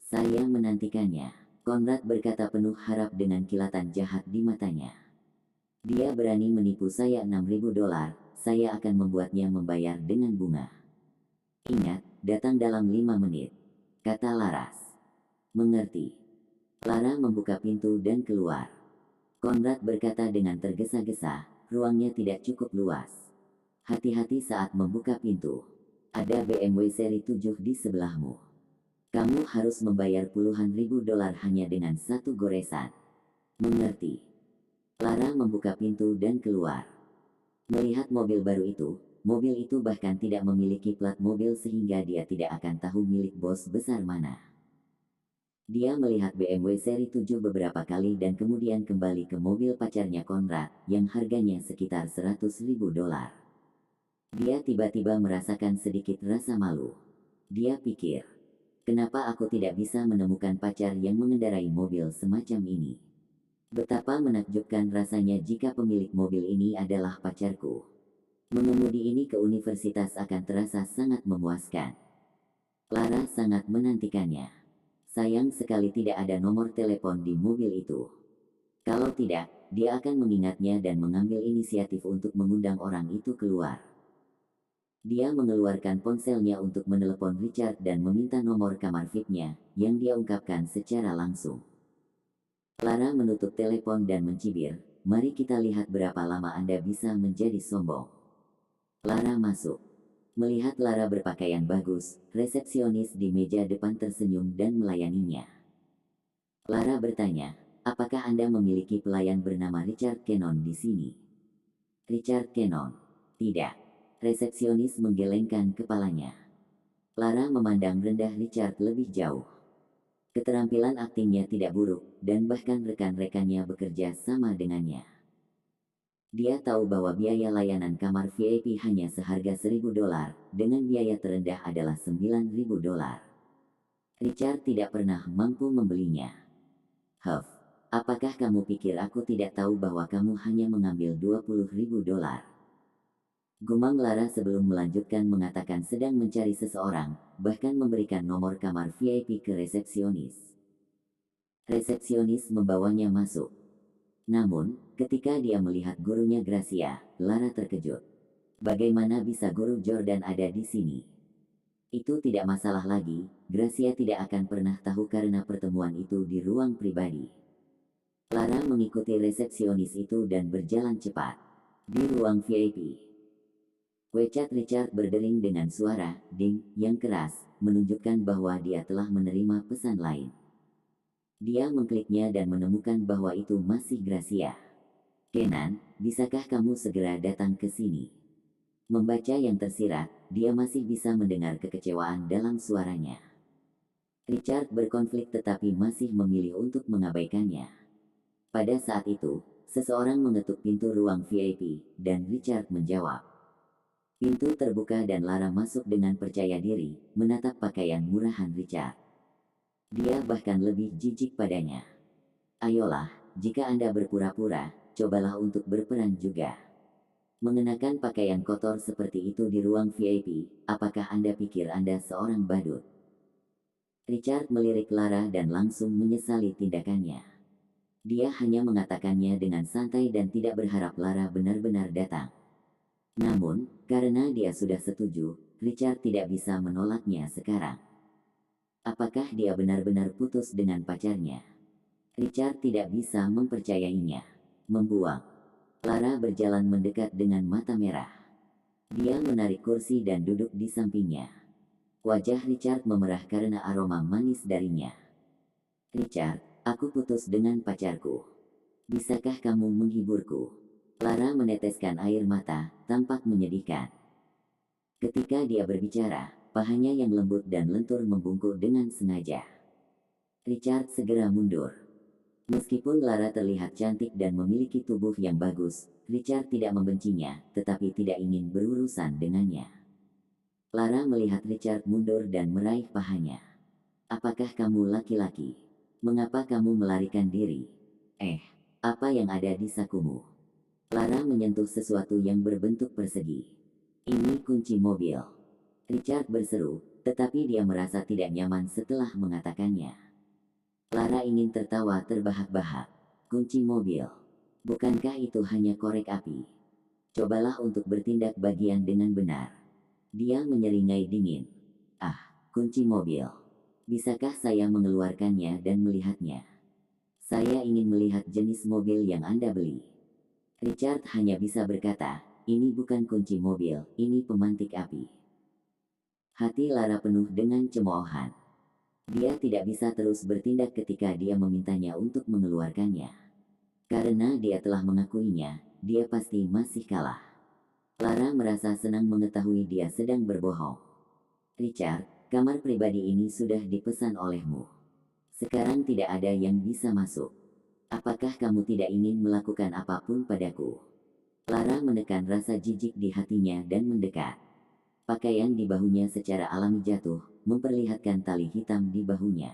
S1: Saya menantikannya." Conrad berkata penuh harap dengan kilatan jahat di matanya. "Dia berani menipu saya $6.000, saya akan membuatnya membayar dengan bunga." "Ingat, datang dalam 5 menit," kata Laras. "Mengerti." Lara membuka pintu dan keluar. Conrad berkata dengan tergesa-gesa, "Ruangnya tidak cukup luas. Hati-hati saat membuka pintu. Ada BMW seri 7 di sebelahmu. Kamu harus membayar puluhan ribu dolar hanya dengan 1 goresan." "Mengerti." Lara membuka pintu dan keluar. Melihat mobil baru itu, mobil itu bahkan tidak memiliki plat mobil sehingga dia tidak akan tahu milik bos besar mana. Dia melihat BMW seri 7 beberapa kali dan kemudian kembali ke mobil pacarnya Conrad, yang harganya sekitar $100.000. Dia tiba-tiba merasakan sedikit rasa malu. Dia pikir, "Kenapa aku tidak bisa menemukan pacar yang mengendarai mobil semacam ini? Betapa menakjubkan rasanya jika pemilik mobil ini adalah pacarku. Mengemudi ini ke universitas akan terasa sangat memuaskan." Lara sangat menantikannya. Sayang sekali tidak ada nomor telepon di mobil itu. Kalau tidak, dia akan mengingatnya dan mengambil inisiatif untuk mengundang orang itu keluar. Dia mengeluarkan ponselnya untuk menelepon Richard dan meminta nomor kamar VIP-nya, yang dia ungkapkan secara langsung. Lara menutup telepon dan mencibir, "Mari kita lihat berapa lama Anda bisa menjadi sombong." Lara masuk. Melihat Lara berpakaian bagus, resepsionis di meja depan tersenyum dan melayaninya. Lara bertanya, "Apakah Anda memiliki pelayan bernama Richard Cannon di sini?" "Richard Cannon?" "Tidak." Resepsionis menggelengkan kepalanya. Lara memandang rendah Richard lebih jauh. Keterampilan aktingnya tidak buruk, dan bahkan rekan-rekannya bekerja sama dengannya. Dia tahu bahwa biaya layanan kamar VIP hanya seharga $1.000, dengan biaya terendah adalah $9.000. Richard tidak pernah mampu membelinya. "Huff, apakah kamu pikir aku tidak tahu bahwa kamu hanya mengambil $20.000? Gumam Lara sebelum melanjutkan mengatakan sedang mencari seseorang, bahkan memberikan nomor kamar VIP ke resepsionis. Resepsionis membawanya masuk. Namun, ketika dia melihat gurunya Gracia, Lara terkejut. Bagaimana bisa guru Jordan ada di sini? Itu tidak masalah lagi, Gracia tidak akan pernah tahu karena pertemuan itu di ruang pribadi. Lara mengikuti resepsionis itu dan berjalan cepat. Di ruang VIP. WeChat Richard berdering dengan suara ding yang keras, menunjukkan bahwa dia telah menerima pesan lain. Dia mengkliknya dan menemukan bahwa itu masih Gracia. "Kenan, bisakah kamu segera datang ke sini?" Membaca yang tersirat, dia masih bisa mendengar kekecewaan dalam suaranya. Richard berkonflik tetapi masih memilih untuk mengabaikannya. Pada saat itu, seseorang mengetuk pintu ruang VIP, dan Richard menjawab. Pintu terbuka dan Lara masuk dengan percaya diri, menatap pakaian murahan Richard. Dia bahkan lebih jijik padanya. Ayolah, jika Anda berpura-pura, cobalah untuk berperan juga. Mengenakan pakaian kotor seperti itu di ruang VIP, apakah Anda pikir Anda seorang badut? Richard melirik Lara dan langsung menyesali tindakannya. Dia hanya mengatakannya dengan santai dan tidak berharap Lara benar-benar datang. Namun, karena dia sudah setuju, Richard tidak bisa menolaknya sekarang. Apakah dia benar-benar putus dengan pacarnya? Richard tidak bisa mempercayainya. Membuang. Lara berjalan mendekat dengan mata merah. Dia menarik kursi dan duduk di sampingnya. Wajah Richard memerah karena aroma manis darinya. Richard, aku putus dengan pacarku. Bisakah kamu menghiburku? Lara meneteskan air mata, tampak menyedihkan. Ketika dia berbicara, pahanya yang lembut dan lentur membungkuk dengan sengaja. Richard segera mundur. Meskipun Lara terlihat cantik dan memiliki tubuh yang bagus, Richard tidak membencinya, tetapi tidak ingin berurusan dengannya. Lara melihat Richard mundur dan meraih pahanya. Apakah kamu laki-laki? Mengapa kamu melarikan diri? Apa yang ada di sakumu? Lara menyentuh sesuatu yang berbentuk persegi. Ini kunci mobil. Richard berseru, tetapi dia merasa tidak nyaman setelah mengatakannya. Lara ingin tertawa terbahak-bahak. Kunci mobil. Bukankah itu hanya korek api? Cobalah untuk bertindak bagian dengan benar. Dia menyeringai dingin. Kunci mobil. Bisakah saya mengeluarkannya dan melihatnya? Saya ingin melihat jenis mobil yang Anda beli. Richard hanya bisa berkata, ini bukan kunci mobil, ini pemantik api. Hati Lara penuh dengan cemoohan. Dia tidak bisa terus bertindak ketika dia memintanya untuk mengeluarkannya. Karena dia telah mengakuinya, dia pasti masih kalah. Lara merasa senang mengetahui dia sedang berbohong. Richard, kamar pribadi ini sudah dipesan olehmu. Sekarang tidak ada yang bisa masuk. Apakah kamu tidak ingin melakukan apapun padaku? Lara menekan rasa jijik di hatinya dan mendekat. Pakaian di bahunya secara alami jatuh, memperlihatkan tali hitam di bahunya.